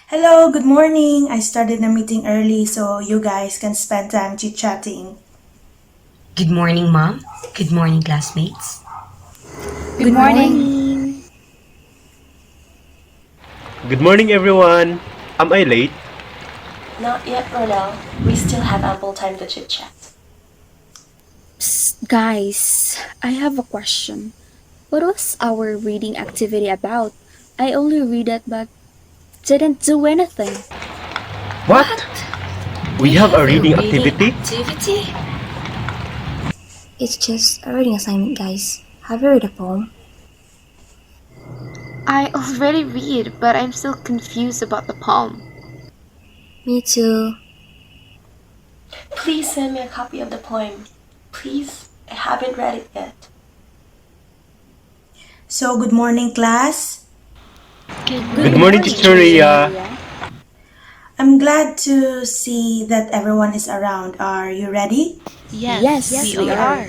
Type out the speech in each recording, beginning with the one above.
Hello, good morning. I started the meeting early so you guys can spend time chit-chatting. Good morning, Mom. Good morning, classmates. Good Good morning. morning. Good morning, everyone. Am I late? Not yet, Ronel. We still have ample time to chit chat. Psst, guys, I have a question. What was our reading activity about? I only read it but didn't do anything. What? We We have have a a reading reading activity? activity? It's just a reading assignment, guys. Have you read a poem? I already read, but I'm still confused about the poem. Me too. Please send me a copy of the poem. Please, I haven't read it yet. So, good morning, class. Good morning, Teacher Rhea. I'm glad to see that everyone is around. Are you ready? Yes, we are.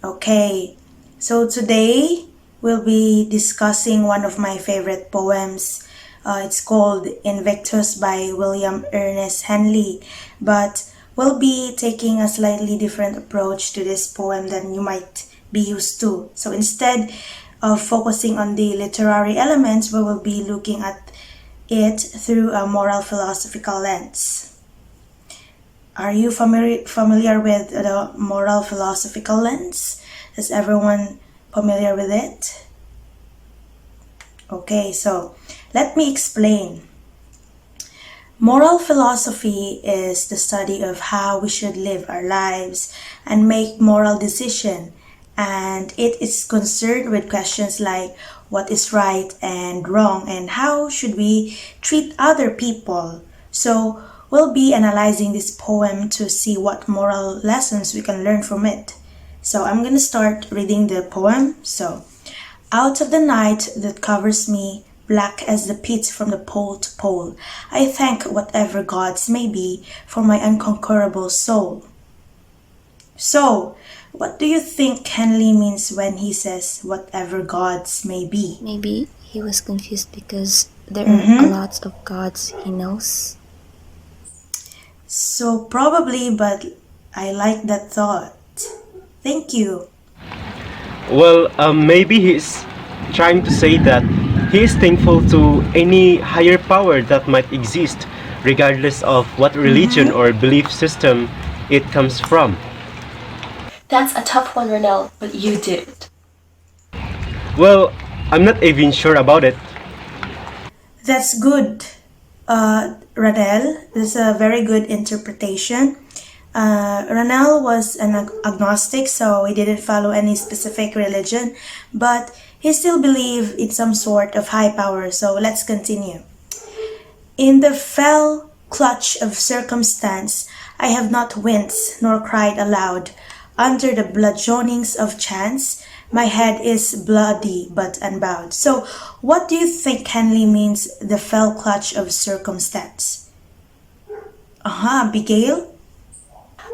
Okay. So, today we'll be discussing one of my favorite poems. It's called Invictus by William Ernest Henley. But we'll be taking a slightly different approach to this poem than you might be used to. So, instead of focusing on the literary elements, we will be looking at it through a moral philosophical lens. Are you familiar with the moral philosophical lens? Is everyone familiar with it? Okay, so let me explain. Moral philosophy is the study of how we should live our lives and make moral decisions, and it is concerned with questions like what is right and wrong and how should we treat other people. So we'll be analyzing this poem to see what moral lessons we can learn from it. So I'm going to start reading the poem. So, out of the night that covers me, black as the pit from the pole to pole, I thank whatever gods may be for my unconquerable soul. So, what do you think Henley means when he says whatever gods may be? Maybe he was confused because there are a lot of gods he knows. So, probably, but I like that thought. Thank you. Well, maybe he's trying to say that he is thankful to any higher power that might exist, regardless of what religion or belief system it comes from. That's a tough one, Ronel, but you did it. Well, I'm not even sure about it. That's good, Ranel. This is a very good interpretation. Ranel was an agnostic, so he didn't follow any specific religion, but he still believed in some sort of high power. So let's continue. In the fell clutch of circumstance, I have not winced nor cried aloud. Under the bludgeonings of chance, my head is bloody but unbowed. So, what do you think Henley means the fell clutch of circumstance? Abigail?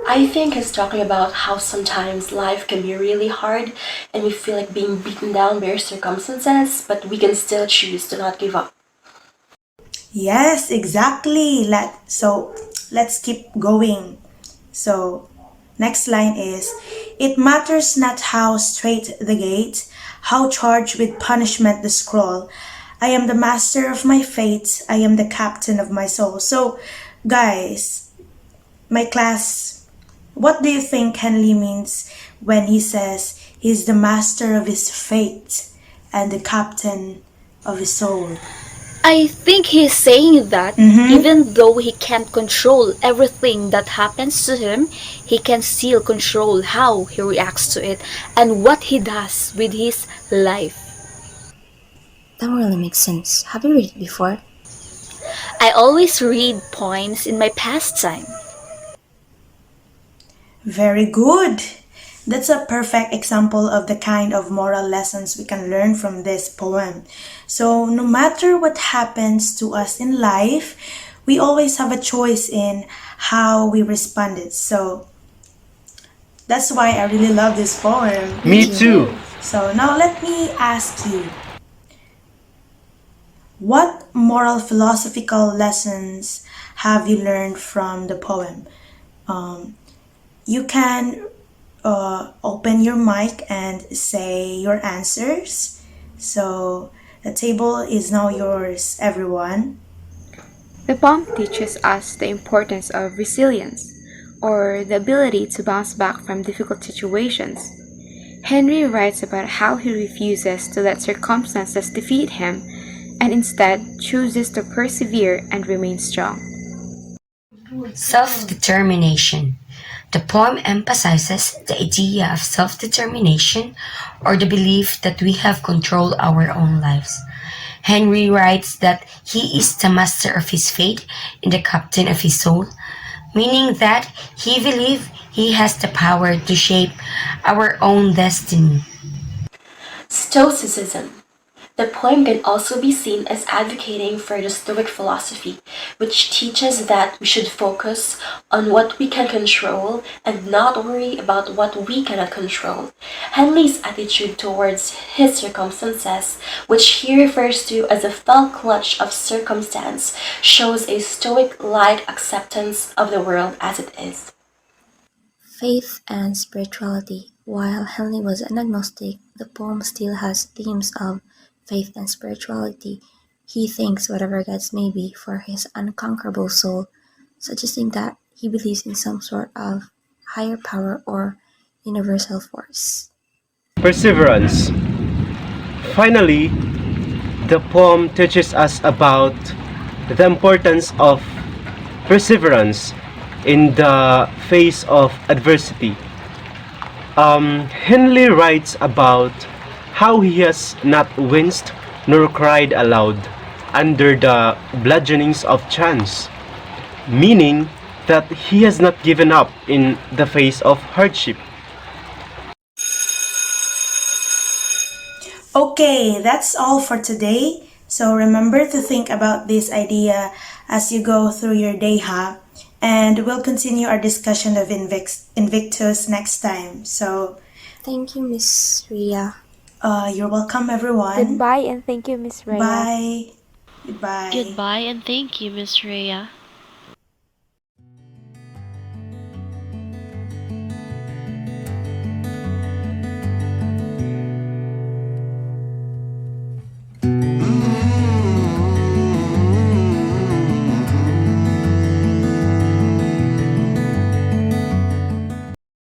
I think he's talking about how sometimes life can be really hard and we feel like being beaten down by our circumstances, but we can still choose to not give up. Yes, exactly. Let's keep going. So, next line is, it matters not how straight the gate, how charged with punishment the scroll. I am the master of my fate, I am the captain of my soul. So, guys, my class, what do you think Henley means when he says he's the master of his fate and the captain of his soul? I think he's saying that even though he can't control everything that happens to him, he can still control how he reacts to it and what he does with his life. That really makes sense. Have you read it before? I always read poems in my pastime. Very good. That's a perfect example of the kind of moral lessons we can learn from this poem. So, no matter what happens to us in life, we always have a choice in how we responded. So, that's why I really love this poem. Me too. So, now let me ask you, what moral philosophical lessons have you learned from the poem? You can open your mic and say your answers. So the table is now yours, everyone. The poem teaches us the importance of resilience, or the ability to bounce back from difficult situations. Henry writes about how he refuses to let circumstances defeat him and instead chooses to persevere and remain strong. Self-determination. The poem emphasizes the idea of self-determination or the belief that we have control our own lives. Henry writes that he is the master of his fate and the captain of his soul, meaning that he believes he has the power to shape our own destiny. Stoicism. The poem can also be seen as advocating for the Stoic philosophy, which teaches that we should focus on what we can control and not worry about what we cannot control. Henley's attitude towards his circumstances, which he refers to as a fell clutch of circumstance, shows a Stoic-like acceptance of the world as it is. Faith and spirituality. While Henley was an agnostic, the poem still has themes of faith and spirituality. He thanks whatever gods may be for his unconquerable soul, suggesting that he believes in some sort of higher power or universal force. Perseverance. Finally, the poem teaches us about the importance of perseverance in the face of adversity. Henley writes about how he has not winced nor cried aloud under the bludgeonings of chance, meaning that he has not given up in the face of hardship. Okay, that's all for today. So remember to think about this idea as you go through your day, ha? And we'll continue our discussion of Invictus next time. So, Thank you, Miss Rhea. you're welcome, everyone. Goodbye and thank you, Miss Rhea. Bye. Goodbye. Goodbye and thank you, Miss Rhea.